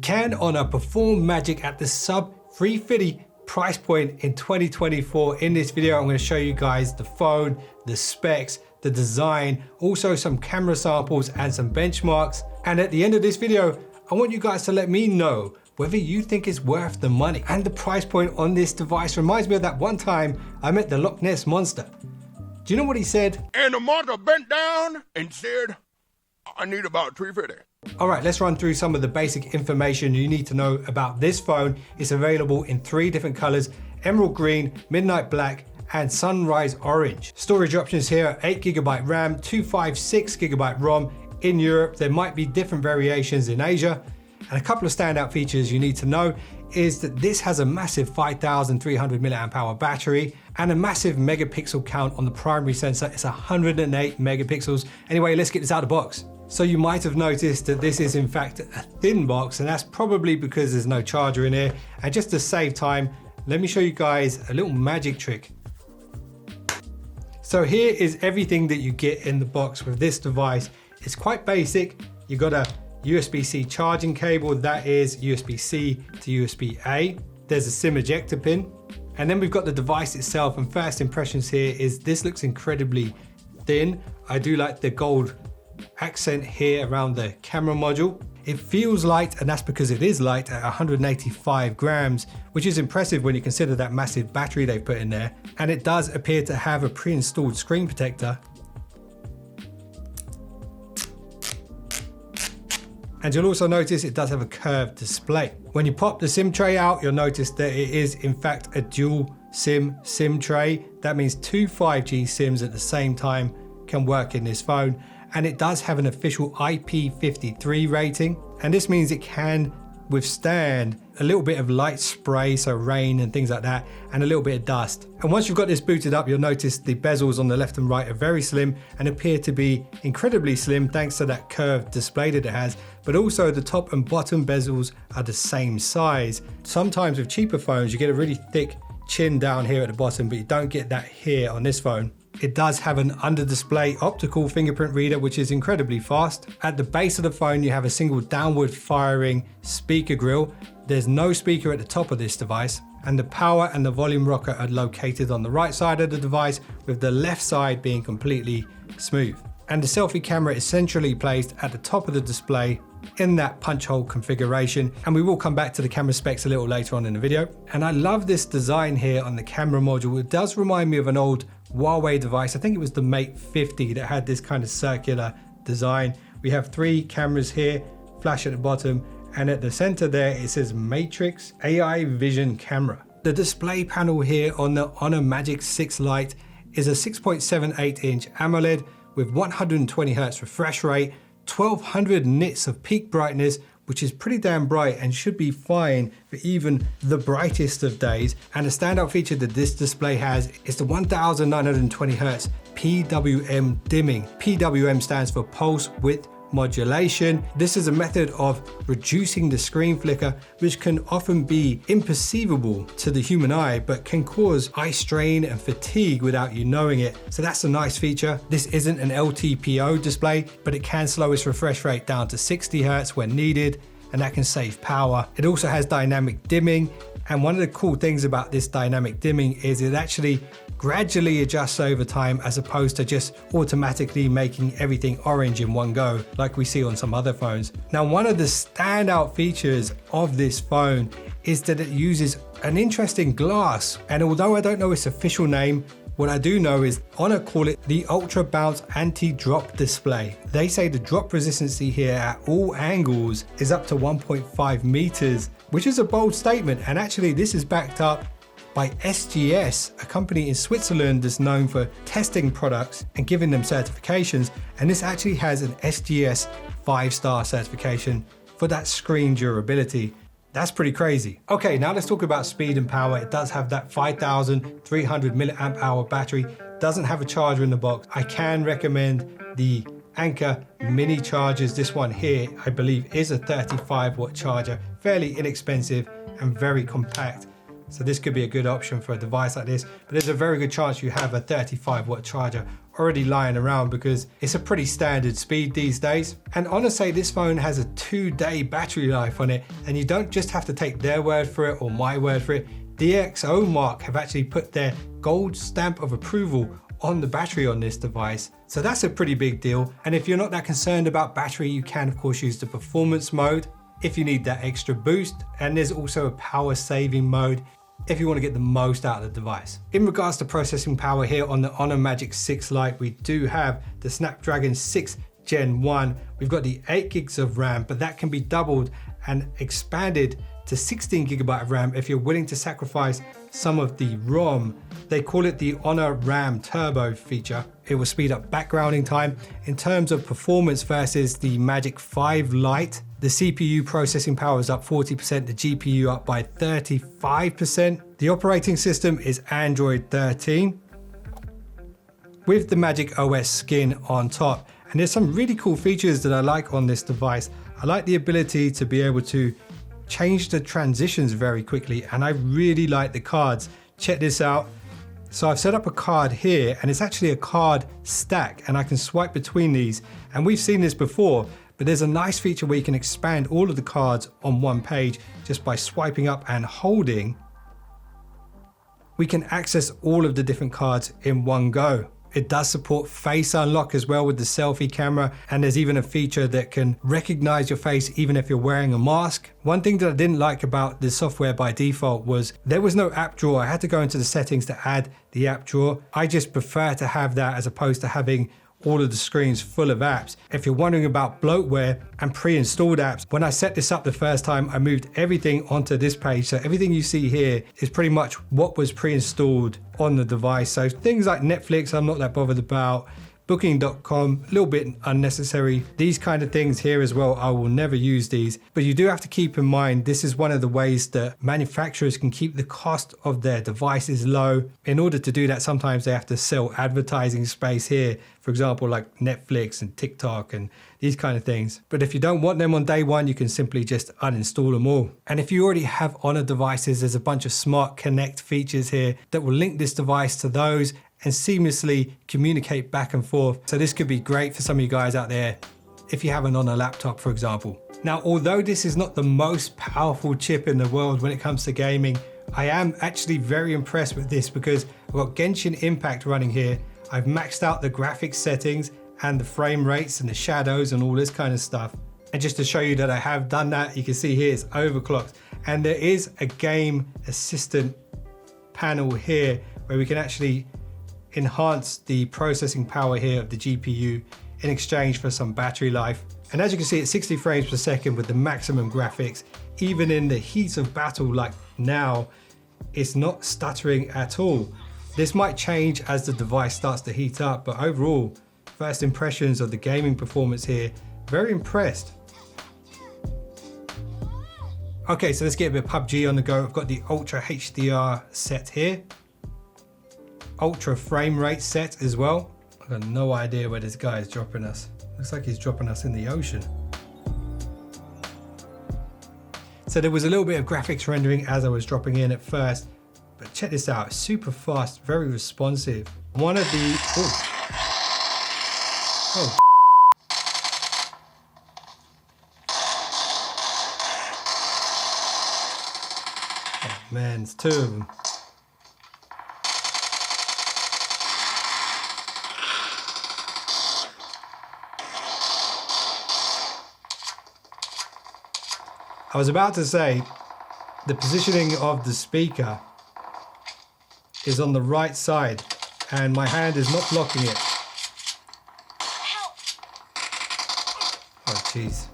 Can Honor perform magic at the sub 350 price point in 2024? In this video, I'm going to show you guys the phone, the specs, the design, also some camera samples and some benchmarks. And at the end of this video, I want you guys to let me know whether you think it's worth the money. And the price point on this device reminds me of that one time I met the Loch Ness Monster. Do you know what he said? And the monster bent down and said, I need about 350. All right, let's run through some of the basic information you need to know about this phone. It's available in 3 different colors: emerald green, midnight black, and sunrise orange. Storage options here are 8GB RAM, 256GB ROM. In Europe, there might be different variations in Asia. And a couple of standout features you need to know is that this has a massive 5,300 mAh battery and a massive megapixel count on the primary sensor. It's 108 megapixels. Anyway, let's get this out of the box. So you might have noticed that this is in fact a thin box, and that's probably because there's no charger in here. And just to save time, let me show you guys a little magic trick. So here is everything that you get in the box with this device. It's quite basic. You got a USB-C charging cable, that is USB-C to USB-A. There's a SIM ejector pin. And then we've got the device itself, and first impressions here is this looks incredibly thin. I do like the gold accent here around the camera module. It feels light, and that's because it is light at 185 grams, which is impressive when you consider that massive battery they put in there. And it does appear to have a pre-installed screen protector. And you'll also notice it does have a curved display. When you pop the SIM tray out, you'll notice that it is in fact a dual SIM tray. That means 2 5G SIMs at the same time can work in this phone. And it does have an official IP53 rating. And this means it can withstand a little bit of light spray, so rain and things like that, and a little bit of dust. And once you've got this booted up, you'll notice the bezels on the left and right are very slim and appear to be incredibly slim thanks to that curved display that it has. But also the top and bottom bezels are the same size. Sometimes with cheaper phones, you get a really thick chin down here at the bottom, but you don't get that here on this phone. It does have an under-display optical fingerprint reader, which is incredibly fast. At the base of the phone, you have a single downward firing speaker grill. There's no speaker at the top of this device, and the power and the volume rocker are located on the right side of the device, with the left side being completely smooth. And the selfie camera is centrally placed at the top of the display in that punch hole configuration. And we will come back to the camera specs a little later on in the video. And I love this design here on the camera module. It does remind me of an old Huawei device. I think it was the Mate 50 that had this kind of circular design. We have 3 cameras here, flash at the bottom, and at the center there it says Matrix AI Vision Camera. The display panel here on the Honor Magic 6 Lite is a 6.78 inch AMOLED with 120 Hz refresh rate, 1200 nits of peak brightness, which is pretty damn bright and should be fine for even the brightest of days. And a standout feature that this display has is the 1920 Hz PWM dimming. PWM stands for pulse width modulation. This is a method of reducing the screen flicker, which can often be imperceivable to the human eye, but can cause eye strain and fatigue without you knowing it. So that's a nice feature. This isn't an LTPO display, but it can slow its refresh rate down to 60 Hz when needed, and that can save power. It also has dynamic dimming. And one of the cool things about this dynamic dimming is it actually gradually adjusts over time, as opposed to just automatically making everything orange in one go like we see on some other phones. Now, one of the standout features of this phone is that it uses an interesting glass. And although I don't know its official name, what I do know is Honor call it the Ultra Bounce Anti-Drop Display. They say the drop resistancy here at all angles is up to 1.5 meters, which is a bold statement. And actually this is backed up by SGS, a company in Switzerland that's known for testing products and giving them certifications. And this actually has an SGS 5-star certification for that screen durability. That's pretty crazy. Okay, now let's talk about speed and power. It does have that 5,300 mAh battery. Doesn't have a charger in the box. I can recommend the Anker mini chargers. This one here, I believe, is a 35 watt charger, fairly inexpensive and very compact. So this could be a good option for a device like this, but there's a very good chance you have a 35-watt charger already lying around because it's a pretty standard speed these days. And I want to say this phone has a 2-day battery life on it, and you don't just have to take their word for it or my word for it. DxOMark have actually put their gold stamp of approval on the battery on this device. So that's a pretty big deal. And if you're not that concerned about battery, you can of course use the performance mode if you need that extra boost. And there's also a power saving mode if you want to get the most out of the device. In regards to processing power here on the Honor Magic 6 Lite, we do have the Snapdragon 6 Gen 1. We've got the 8 gigs of RAM, but that can be doubled and expanded to 16 gigabyte of RAM if you're willing to sacrifice some of the ROM. They call it the Honor RAM Turbo feature. It will speed up backgrounding time. In terms of performance versus the Magic 5 Lite, the CPU processing power is up 40%, the GPU up by 35%. The operating system is Android 13 with the Magic OS skin on top. And there's some really cool features that I like on this device. I like the ability to be able to change the transitions very quickly, and I really like the cards. Check this out. So I've set up a card here, and it's actually a card stack, and I can swipe between these. And we've seen this before, but there's a nice feature where you can expand all of the cards on one page just by swiping up and holding. We can access all of the different cards in one go. It does support face unlock as well with the selfie camera, and there's even a feature that can recognize your face even if you're wearing a mask. One thing that I didn't like about the software by default was there was no app drawer. I had to go into the settings to add the app drawer. I just prefer to have that as opposed to having all of the screens full of apps. If you're wondering about bloatware and pre-installed apps, when I set this up the first time, I moved everything onto this page. So everything you see here is pretty much what was pre-installed on the device. So things like Netflix, I'm not that bothered about. Booking.com, a little bit unnecessary. These kind of things here as well, I will never use these. But you do have to keep in mind, this is one of the ways that manufacturers can keep the cost of their devices low. In order to do that, sometimes they have to sell advertising space here. For example, like Netflix and TikTok and these kind of things. But if you don't want them on day one, you can simply just uninstall them all. And if you already have Honor devices, there's a bunch of smart connect features here that will link this device to those and seamlessly communicate back and forth. So this could be great for some of you guys out there if you have an Honor laptop, for example. Now, although this is not the most powerful chip in the world when it comes to gaming, I am actually very impressed with this because I've got Genshin Impact running here. I've maxed out the graphics settings and the frame rates and the shadows and all this kind of stuff. And just to show you that I have done that, you can see here it's overclocked. And there is a game assistant panel here where we can actually enhance the processing power here of the GPU in exchange for some battery life. And as you can see, it's 60 frames per second with the maximum graphics. Even in the heat of battle like now, it's not stuttering at all. This might change as the device starts to heat up, but overall, first impressions of the gaming performance here, very impressed. Okay, so let's get a bit of PubG on the go. I've got the Ultra HDR set here. Ultra frame rate set as well. I've got no idea where this guy is dropping us. Looks like he's dropping us in the ocean. So there was a little bit of graphics rendering as I was dropping in at first, but check this out, super fast, very responsive. One of the, oh man, it's two of them. I was about to say, the positioning of the speaker is on the right side and my hand is not blocking it. Oh, jeez.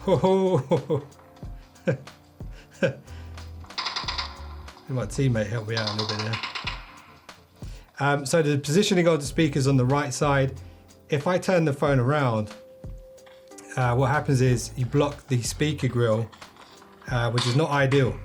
Oh, my teammate helped me out a little bit there. So the positioning of the speakers on the right side, if I turn the phone around, what happens is you block the speaker grill, which is not ideal.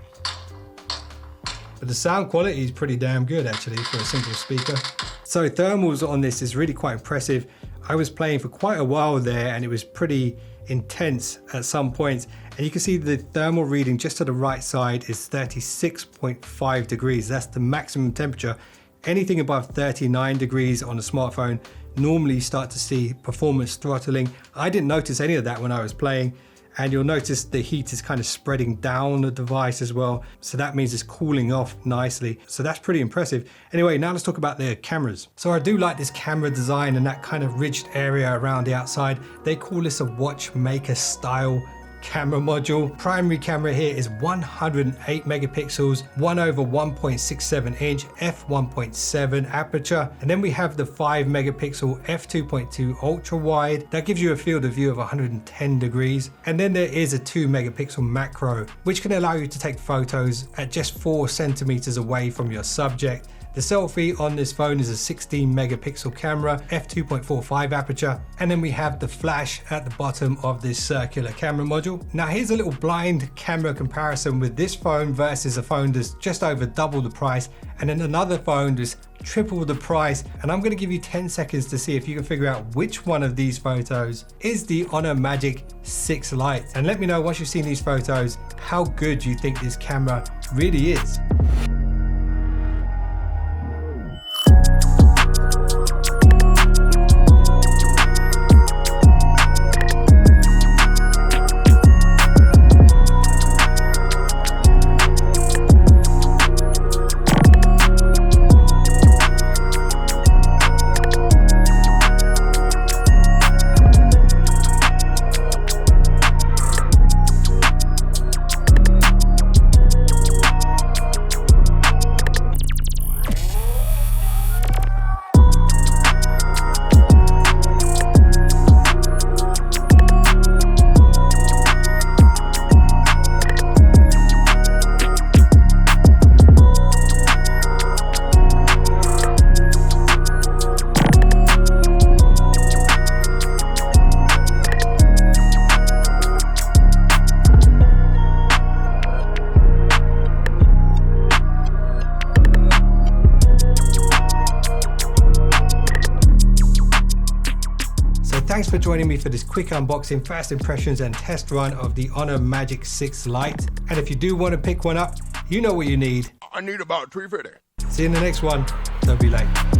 But the sound quality is pretty damn good actually for a simple speaker. So thermals on this is really quite impressive. I was playing for quite a while there and it was pretty intense at some points. And you can see the thermal reading just to the right side is 36.5 degrees. That's the maximum temperature. Anything above 39 degrees on a smartphone, normally you start to see performance throttling. I didn't notice any of that when I was playing. And you'll notice the heat is kind of spreading down the device as well. So that means it's cooling off nicely. So that's pretty impressive. Anyway, now let's talk about the cameras. So I do like this camera design and that kind of ridged area around the outside. They call this a watchmaker style camera module. Primary camera here is 108 megapixels, 1/1.67 inch f1.7 aperture, and then we have the 5 megapixel f2.2 ultra wide that gives you a field of view of 110 degrees, and then there is a 2 megapixel macro which can allow you to take photos at just 4 centimeters away from your subject. The selfie on this phone is a 16 megapixel camera, f2.45 aperture, and then we have the flash at the bottom of this circular camera module. Now here's a little blind camera comparison with this phone versus a phone that's just over double the price, and then another phone that's triple the price. And I'm gonna give you 10 seconds to see if you can figure out which one of these photos is the Honor Magic 6 Lite. And let me know once you've seen these photos, how good you think this camera really is. Thanks for joining me for this quick unboxing, first impressions and test run of the Honor Magic 6 Lite. And if you do want to pick one up, you know what you need. I need about 350. See you in the next one. Don't be late.